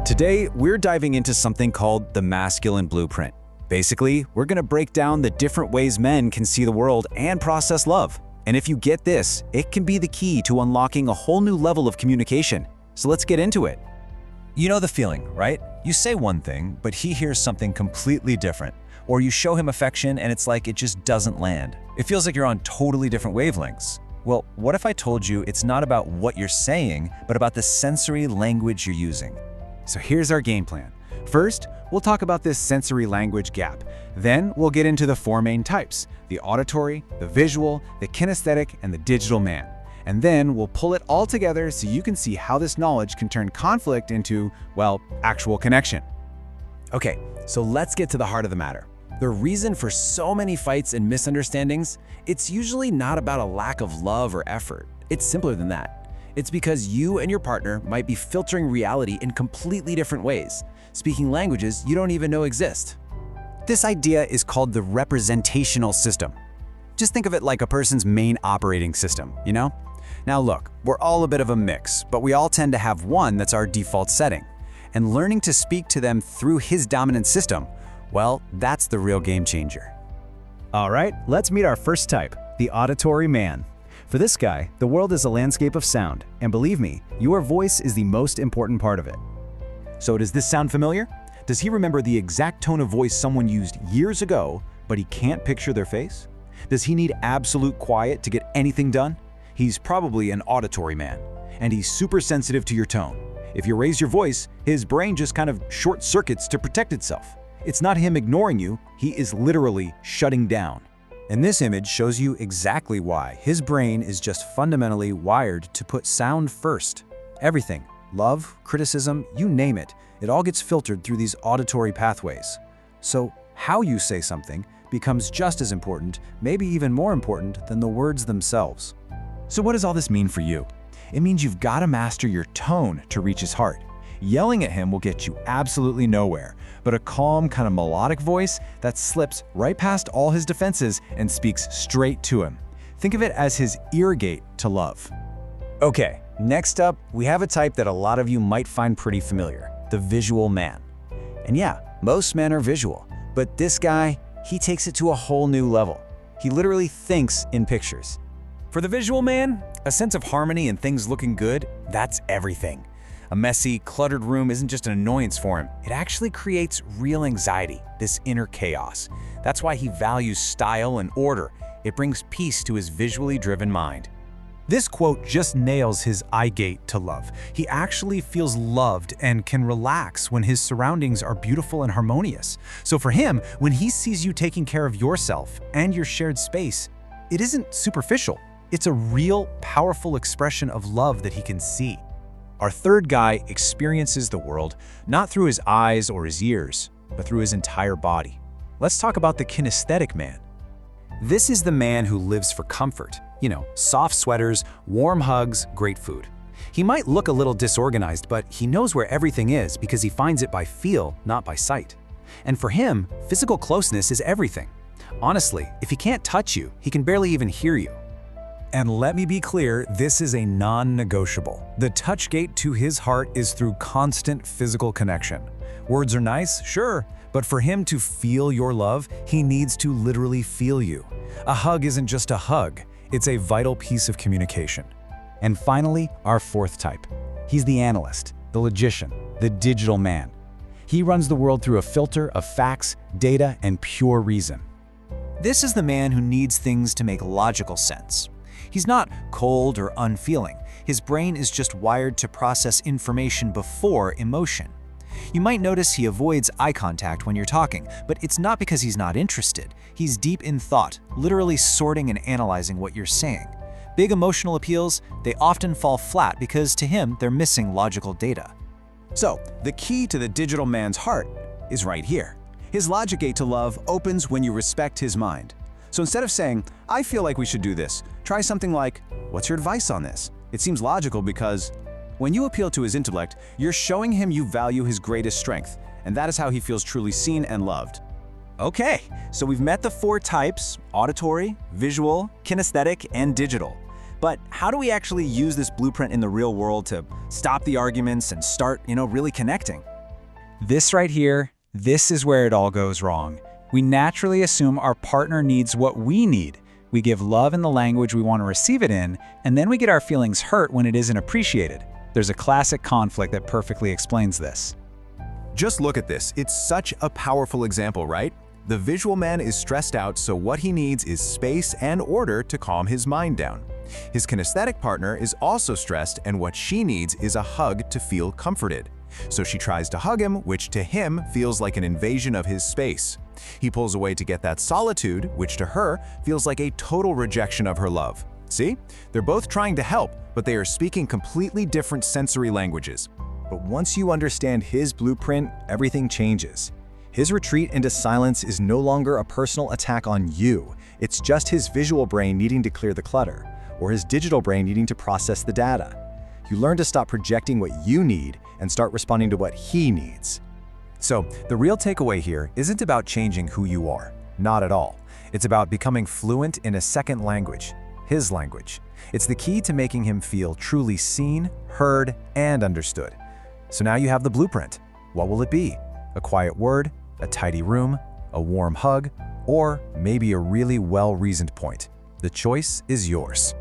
Today, we're diving into something called the masculine blueprint. Basically, we're gonna break down the different ways men can see the world and process love. And if you get this, it can be the key to unlocking a whole new level of communication. So let's get into it. You know the feeling, right? You say one thing, but he hears something completely different. Or you show him affection and it's like it just doesn't land. It feels like you're on totally different wavelengths. Well, what if I told you it's not about what you're saying, but about the sensory language you're using? So here's our game plan. First, we'll talk about this sensory language gap. Then we'll get into the four main types: the auditory, the visual, the kinesthetic, and the digital man. And then we'll pull it all together so you can see how this knowledge can turn conflict into, well, actual connection. Okay, so let's get to the heart of the matter. The reason for so many fights and misunderstandings, it's usually not about a lack of love or effort. It's simpler than that. It's because you and your partner might be filtering reality in completely different ways, speaking languages you don't even know exist. This idea is called the representational system. Just think of it like a person's main operating system, you know? Now look, we're all a bit of a mix, but we all tend to have one that's our default setting. And learning to speak to them through his dominant system, well, that's the real game changer. All right, let's meet our first type, the auditory man. For this guy, the world is a landscape of sound, and believe me, your voice is the most important part of it. So does this sound familiar? Does he remember the exact tone of voice someone used years ago, but he can't picture their face? Does he need absolute quiet to get anything done? He's probably an auditory man, and he's super sensitive to your tone. If you raise your voice, his brain just kind of short circuits to protect itself. It's not him ignoring you, he is literally shutting down. And this image shows you exactly why. His brain is just fundamentally wired to put sound first. Everything, love, criticism, you name it, it all gets filtered through these auditory pathways. So how you say something becomes just as important, maybe even more important than the words themselves. So what does all this mean for you? It means you've got to master your tone to reach his heart. Yelling at him will get you absolutely nowhere, but a calm, kind of melodic voice that slips right past all his defenses and speaks straight to him. Think of it as his ear gate to love. Okay, next up, we have a type that a lot of you might find pretty familiar, the visual man. And yeah, most men are visual, but this guy, he takes it to a whole new level. He literally thinks in pictures. For the visual man, a sense of harmony and things looking good, that's everything. A messy, cluttered room isn't just an annoyance for him. It actually creates real anxiety, this inner chaos. That's why he values style and order. It brings peace to his visually driven mind. This quote just nails his eye gate to love. He actually feels loved and can relax when his surroundings are beautiful and harmonious. So for him, when he sees you taking care of yourself and your shared space, it isn't superficial. It's a real, powerful expression of love that he can see. Our third guy experiences the world not through his eyes or his ears, but through his entire body. Let's talk about the kinesthetic man. This is the man who lives for comfort. You know, soft sweaters, warm hugs, great food. He might look a little disorganized, but he knows where everything is because he finds it by feel, not by sight. And for him, physical closeness is everything. Honestly, if he can't touch you, he can barely even hear you. And let me be clear, this is a non-negotiable. The touch gate to his heart is through constant physical connection. Words are nice, sure, but for him to feel your love, he needs to literally feel you. A hug isn't just a hug, it's a vital piece of communication. And finally, our fourth type. He's the analyst, the logician, the digital man. He runs the world through a filter of facts, data, and pure reason. This is the man who needs things to make logical sense. He's not cold or unfeeling. His brain is just wired to process information before emotion. You might notice he avoids eye contact when you're talking, but it's not because he's not interested. He's deep in thought, literally sorting and analyzing what you're saying. Big emotional appeals, they often fall flat because to him, they're missing logical data. So, the key to the digital man's heart is right here. His logic gate to love opens when you respect his mind. So instead of saying, "I feel like we should do this," try something like, "What's your advice on this?" It seems logical because when you appeal to his intellect, you're showing him you value his greatest strength, and that is how he feels truly seen and loved. Okay, so we've met the four types: auditory, visual, kinesthetic, and digital. But how do we actually use this blueprint in the real world to stop the arguments and start, really connecting? This right here, this is where it all goes wrong. We naturally assume our partner needs what we need. We give love in the language we want to receive it in, and then we get our feelings hurt when it isn't appreciated. There's a classic conflict that perfectly explains this. Just look at this. It's such a powerful example, right? The visual man is stressed out, so what he needs is space and order to calm his mind down. His kinesthetic partner is also stressed, and what she needs is a hug to feel comforted. So she tries to hug him, which to him feels like an invasion of his space. He pulls away to get that solitude, which to her feels like a total rejection of her love. See? They're both trying to help, but they are speaking completely different sensory languages. But once you understand his blueprint, everything changes. His retreat into silence is no longer a personal attack on you. It's just his visual brain needing to clear the clutter, or his digital brain needing to process the data. You learn to stop projecting what you need and start responding to what he needs. So, the real takeaway here isn't about changing who you are. Not at all. It's about becoming fluent in a second language, his language. It's the key to making him feel truly seen, heard, and understood. So now you have the blueprint. What will it be? A quiet word, a tidy room, a warm hug, or maybe a really well-reasoned point? The choice is yours.